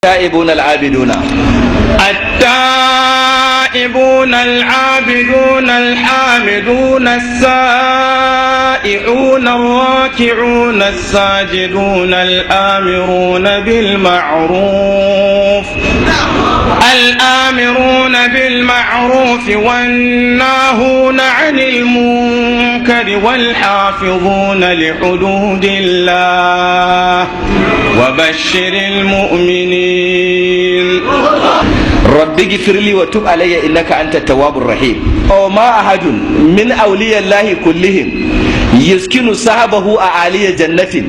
التائبون العابدون الحامدون السائحون الراكعون الساجدون الآمرون بالمعروف والناهون عن المنكر والحافظون لحدود الله وبشر المؤمنين. رب اغفر لي وتب علي إنك أنت التواب الرحيم. أو ما أحد من أولياء الله كلهم يسكن صحبه أعالي جنة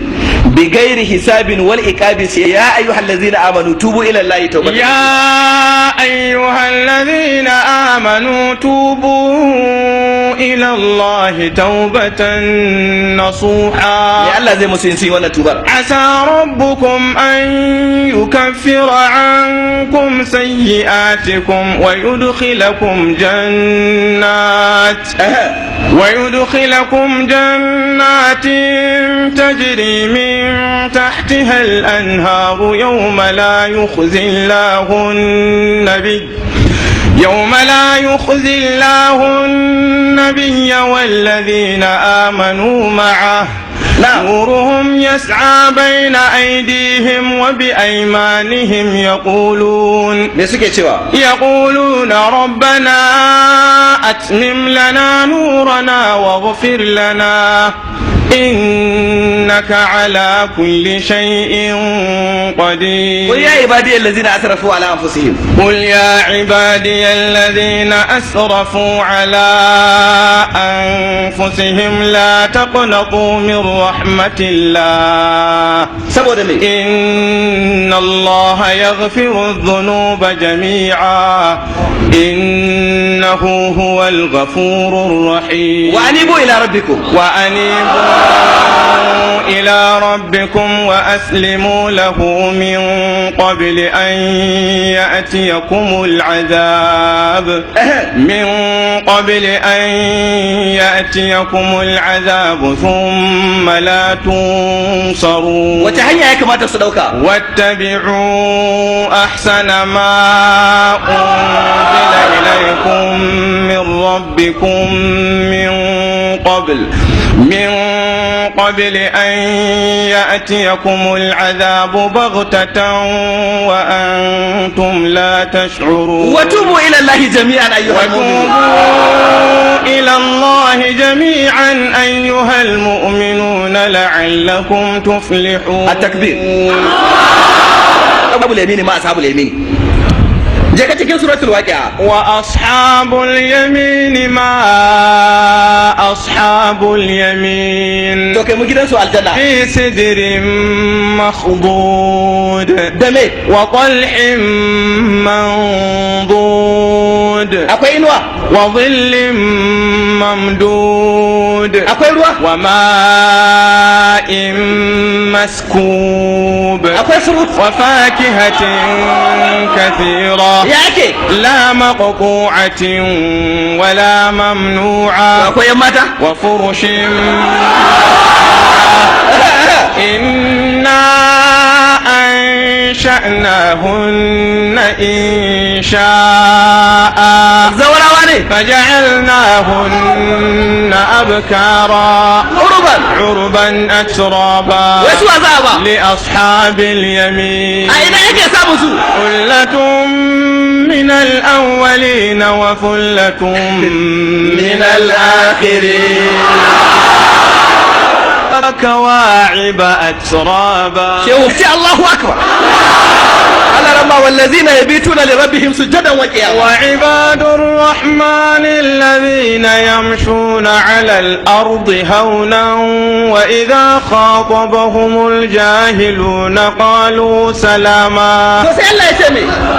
بغير حساب والعقاب. يا أيها الذين آمنوا توبوا إلى الله توبة إلى الله توبة نصوحا. عسى ربكم أن يكفر عنكم سيئاتكم ويدخلكم جنات تجري من تحتها الأنهار يوم لا يخزي الله النبي والذين آمنوا معه نورهم يسعى بين أيديهم وبأيمانهم يقولون ربنا أتمم لنا نورنا واغفر لنا إنك على كل شيء قدير. قل يا عبادي الذين أسرفوا على أنفسهم لا تقنطوا من رحمة الله إن الله يغفر الذنوب جميعا إنه هو الغفور الرحيم. وأنيبوا إلى ربكم وأسلموا له من قبل أن يأتيكم العذاب ثم لا تنصرون. واتبعوا أحسن ما أنزل إليكم من ربكم من قبل أن يأتيكم العذاب بغتة وأنتم لا تشعرون. وتوبوا إلى الله جميعا أيها المؤمنون لعلكم تفلحون. التكبير. أصحاب اليمين ما أصحاب اليمين. جاءت cikin suratul waqi'a wa ashabul yamin ma ashabul yamin. To kai mu gidan su aljanna fi sidrin makhdud dame wa qalhin mandud. Akwai inuwa wa dhillin mamdud. Akwai ruwa wa ma'in maskub. Akwai surut wa fakihatin kathira لا مقطوعة ولا ممنوعة وفرش إنا أنشأناهن إنشاء فجعلناهن أبكارا عربا أترابا لأصحاب اليمين. ثلة من الأولين وثلة من الآخرين. كواعب أترابا. الله أكبر. والذين يبيتون لربهم سجدا وقياما. وعباد الرحمن الذين يمشون على الأرض هونا وإذا خاطبهم الجاهلون قالوا سلاما.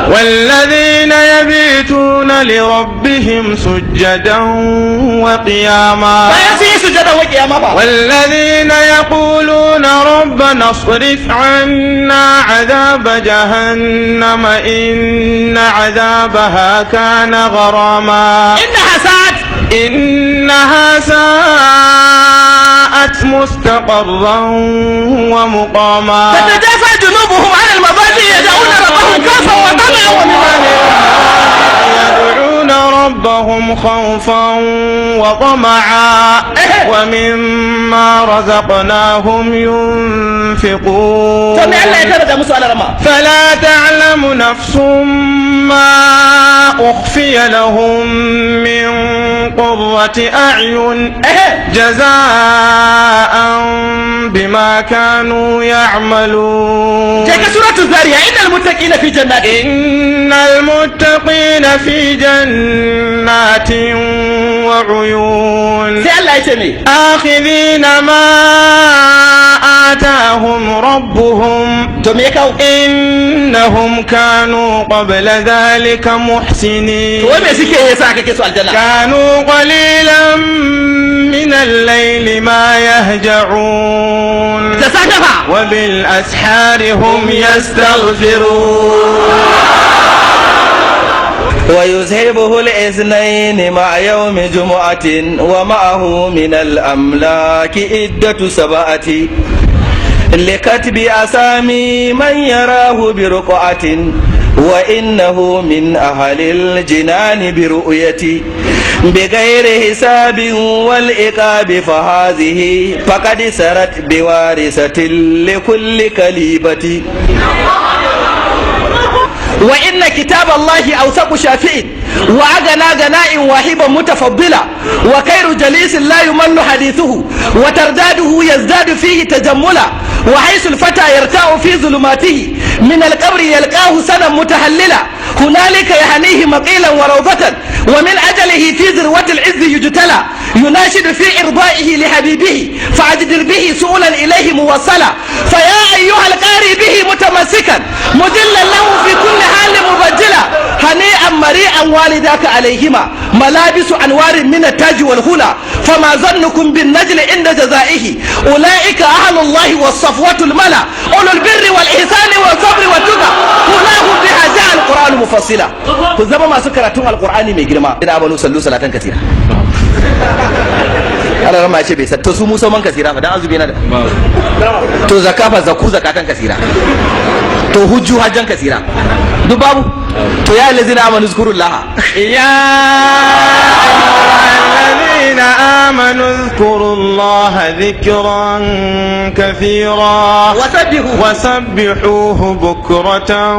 والذين يبيتون لربهم سجدا وقياما. والذين يقولون ربنا اصرف عنا عذاب جهنم إن عذابها كان غراما. إنها ساءت مستقرا ومقاما. تتجافى جنوبهم عن المضاجع يدعون ربهم ربهم خوفا وطمعا ومما رزقناهم ينفقون فلا تعلم نفس ما أخفي لهم من قرة أعين جزاء بما كانوا يعملون. سورة الذاريات إن المتقين في جنات وعيون آخذين ما آتاهم ربهم إنهم كانوا قبل ذلك محسنين كانوا قليلا من الليل ما يهجعون وبالأسحار هم يستغفرون. ويذهبه الاثنين مع يوم جمعة ومعه من الأملاك عدة سبعة لكتب أسامي من يراه برقعة وإنه من أهل الجنان برؤية بغير حساب والعقاب فهذه فقد سرت بوارثة لكل كليبة. وإن كتاب الله أوثق شافع وأغنى غناء واهبا متفضلا وخير جليس لا يمل حديثه وترداده يزداد فيه تجملا وحيث الفتى يرتاع في ظلماته من القبر يلقاه سنا متهللا هنالك يهنيه مقيلا وروضة ومن أجله في ذروة العز يجتلى يناشد في إرضائه لحبيبه فأجدر به سؤلا إليه موصلا فيا أيها القاري به متمسكا مدلا له في كل حال مبجلا هنيئا مريئا والداك عليهما ملابس أنوار من التاج والهلا فما ظنكم بالنجل عند جزائه أولئك أهل الله والصفوة الملا أولو البر والإحسان والصبر والتقى أولاهم بها جاء القرآن مفصلا كذب ما سكرتم القرآن من جرما إن آمنوا صلوا صلاة كثيرة Allah rama ya ce bai to su musamman kasira fa dan azumi na da to zakafa zakatan kasira to hujju hajjan kasira duk babu to ya allazina amanu zkurullaha ya allazina amanu zkurullaha dhikran kathira wasabbihuhu bukratan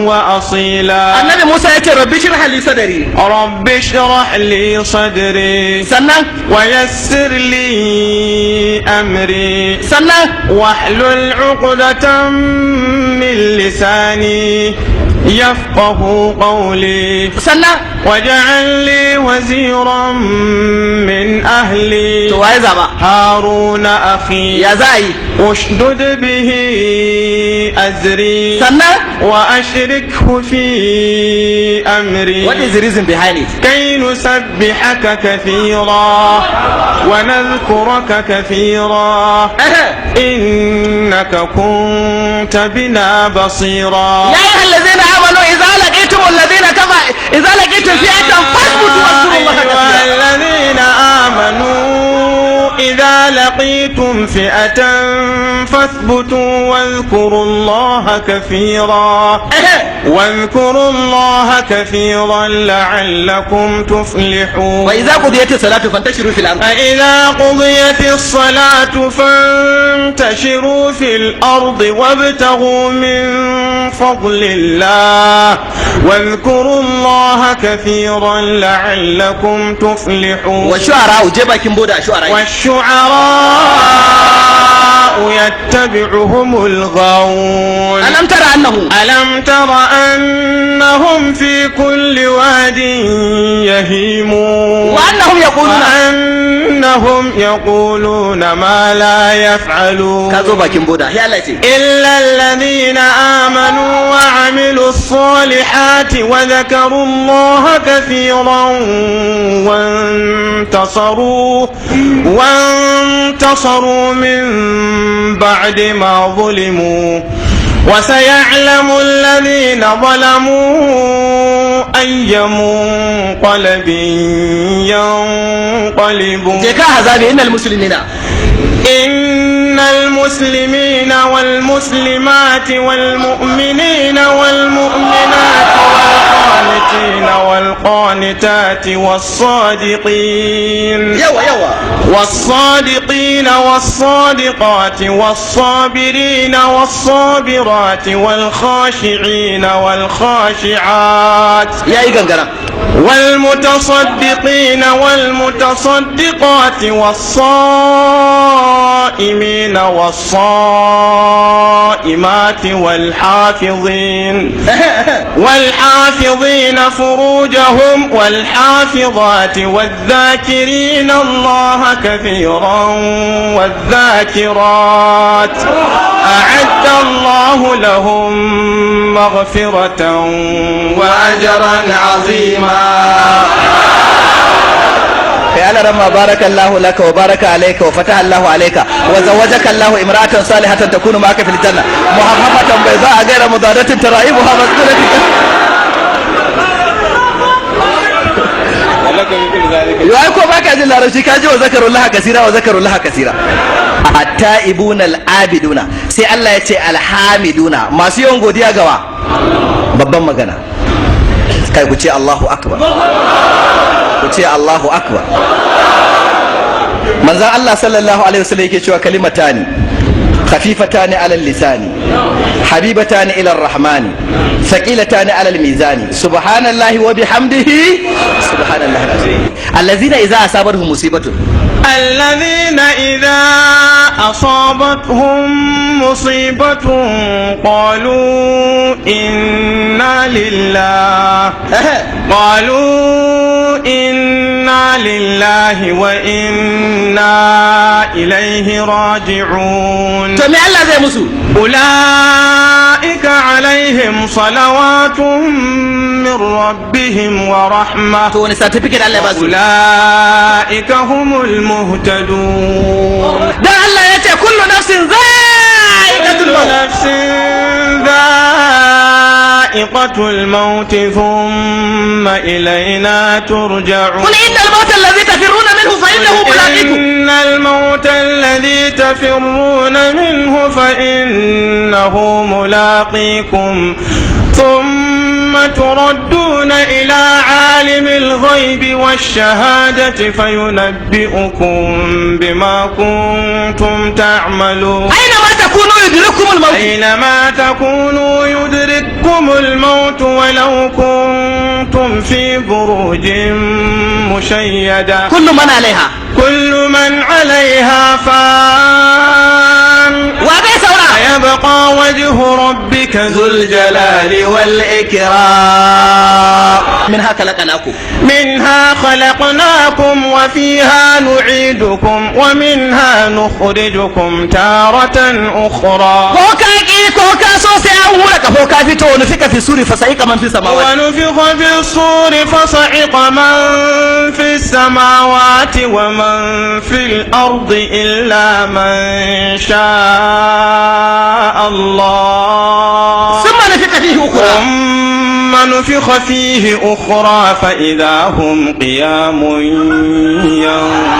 wa asila. Annabi Musa ya ce rabbi shrah li sadri sannan wa yassir li amri sannan wahlul 'uqdatan min lisani يفقه قولي سنة واجعل لي وزيرا من أهلي هارون أخي يا زاي اشدد به أزري سنة وأشركه في أمري كي نسبحك كثيرا ونذكرك كثيرا إنك كنت بنا بصيرا. يا أيها الذين آمنوا إذا لقيتم الذين كفروا إذا لقيتم فئة فاثبتوا واذكروا الله كثيرا. الذين آمنوا إذا لقيتم فئة فاثبتوا واذكروا الله كثيرا لعلكم تفلحون. وإذا قضيت الصلاة فانتشروا في الأرض. فإذا قضيت الصلاة فانتشروا في الأرض وابتغوا من فضل الله واذكروا الله كثيرا لعلكم تفلحون. والشعراء جبا كمبودا والشعراء يتبعهم الغاوون. ألم تر أنهم في كل واد يهيمون وأنهم يقولون ما لا يفعلون إلا الذين آمنوا وعملوا الصالحات وذكروا الله كثيرا وانتصروا من بعد ما ظلموا وسيعلم الذين ظلموا أي منقلب ينقلبون. إن المسلمين والمسلمات والمؤمنين والمؤمنات والقانتين والقانتين والقانتات والصادقين والصادقات والصابرين والصابرات والخاشعين والخاشعات والمتصدقين والمتصدقات والصائمين والصائمات والحافظين فروجهم والحافظات والذاكرين الله كثيرا والذاكرات أعد الله لهم مغفرة وأجرا عظيما. يا لرما بارك الله لك وبارك عليك وفتح الله عليك وزوجك الله امرأة صالحة تكون معك في الجنة محمد بيضاء غير مضادة ترائبها مسكونة. yau ko baka jin larabci ka ji wa zakarullaha kasira at-taibuna al-abiduna sai Allah ya ce alhamiduna masu yawan godiya gawa babban magana kai ku ce Allahu akbar manzon Allah sallallahu alaihi wasallam yake cewa kalimatani خفيفتان على اللسان حبيبتان إلى الرحمن ثقيلتان على الميزان سبحان الله وبحمده سبحان الله العظيم. الذين إذا أصابتهم مصيبة قالوا إنا لله وإنا إليه راجعون أولئك عليهم صلوات من ربهم ورحمة أولئك هم المهتدون. كل نفس ذائقة الموت ثم إلينا ترجعون. قل إن الموت الذي تفرون منه فإنه ملاقيكم ثم تردون إلى عالم الغيب والشهادة فينبئكم بما كنتم تعملون. أينما تكونوا يدرككم الموت ولو كنتم في بروج مشيدة. كل من عليها فان ويبقى وجه ربك ذو الجلال والإكرام. منها خلقناكم وفيها نعيدكم ومنها نخرجكم تارة أخرى. ونفخ في الصور فصعق من في السماوات ومن في الأرض إلا من شاء الله ثم نفخ فيه أخرى فإذا هم قيام ينظرون.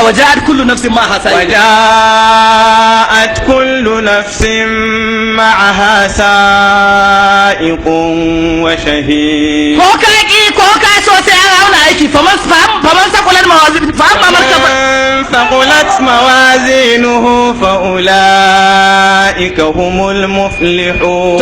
وجاءت كل نفس معها سائق وشهيد. فمن ثقلت موازينه فأولئك هم المفلحون.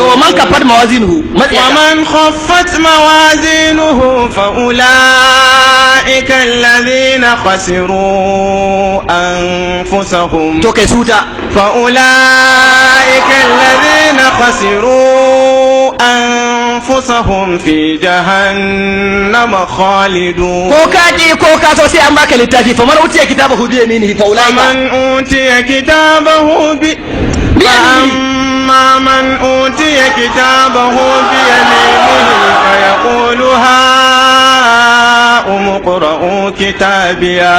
ومن خفت موازينه فأولئك الذين خسروا أنفسهم أنفسهم في جهنم خالدون. فمن أوتي كتابه بيمينه فأما من أوتي كتابه بيمينه فيقول هاؤم اقرءوا كتابيه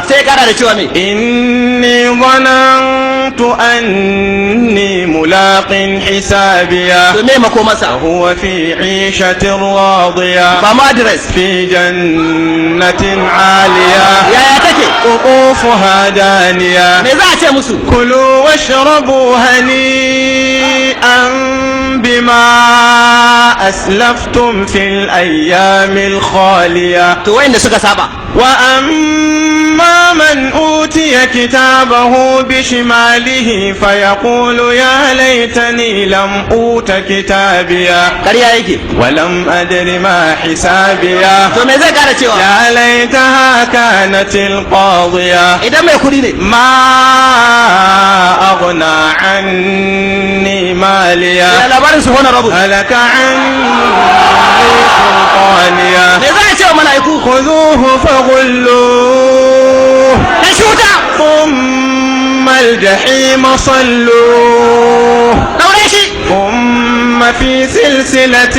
إني ظننت أني ملاق حسابيه وهو في عيشة راضية في جنة عالية قطوفها دانية كلوا واشربوا هنيئا بما أسلفتم في الأيام الخالية to wayanda suka saba وأما من أوتي كتابه بشماله فيقول يا ليتني لم أوت كتابيا ƙarya yake ولم أدر ما حسابيا to me zai kara cewa يا ليتها كانت القاضية idan mai kudi ne ما أغنى عني ماليا ya labarin su hona rabu هلك عني سلطانيا me zai ce wa mala'iku خذوه فغلوه dan shuta ثم الجحيم صلوه daure shi ثم في سلسلة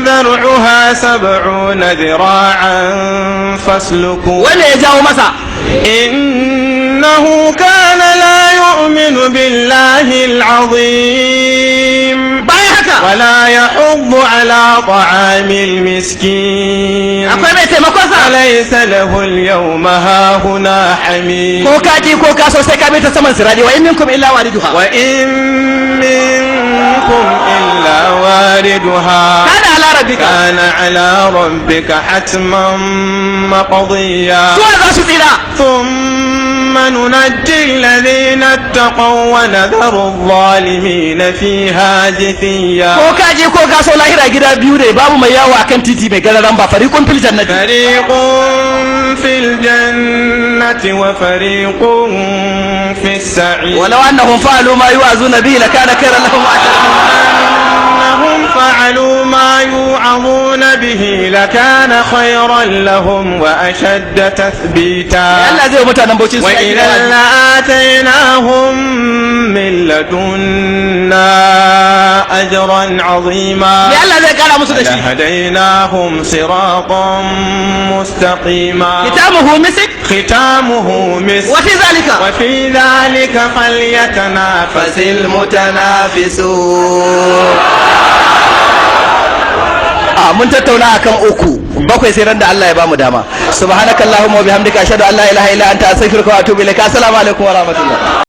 ذرعها 70 ذراعا فاسلكوه wanda ya jawo masa إنه كان لا يؤمن بالله العظيم bayan haka ولا يحض على طعام المسكين akwai mai taimakon sa فليس له اليوم هاهنا حميم ko ka ji ko ka so sai ka bi ta saman siradi wa in minkum illa wariduha وإن منكم إلا واردها kana ala rabbika كان على ربك حتما مقضيا to za su tsira ثم ننجي الذين اتقوا ونذر الظالمين فيها جثيا ko ka ji ko ka so lahira gida biyu ne babu mai yawo akan titi mai gararan ba fariqun fil jannati فريق في الجنة وفريق في السعير ولو annahum fa'alu ma yu'azuna bihi lakana khairan lahum أنهم فعلوا ما يوعظون به لكان خيرا لهم وأشد تثبيتا Allah zai mutanen bauchi su وإذا لآتيناهم من لدنا أجرا عظيما me Allah zai kara musu da shi لهديناهم صراطا مستقيما kitabuhu misik ختامه مسك wa fi zalika وفي ذلك فليتنافس المتنافسون mun tattauna akan uku bakwai sai ran da Allah ya bamu dama subhanakallahumma wa bihamdika ashhadu an la ilaha illa anta astaghfiruka wa atubu ilaik assalamu alaikum wa rahmatullah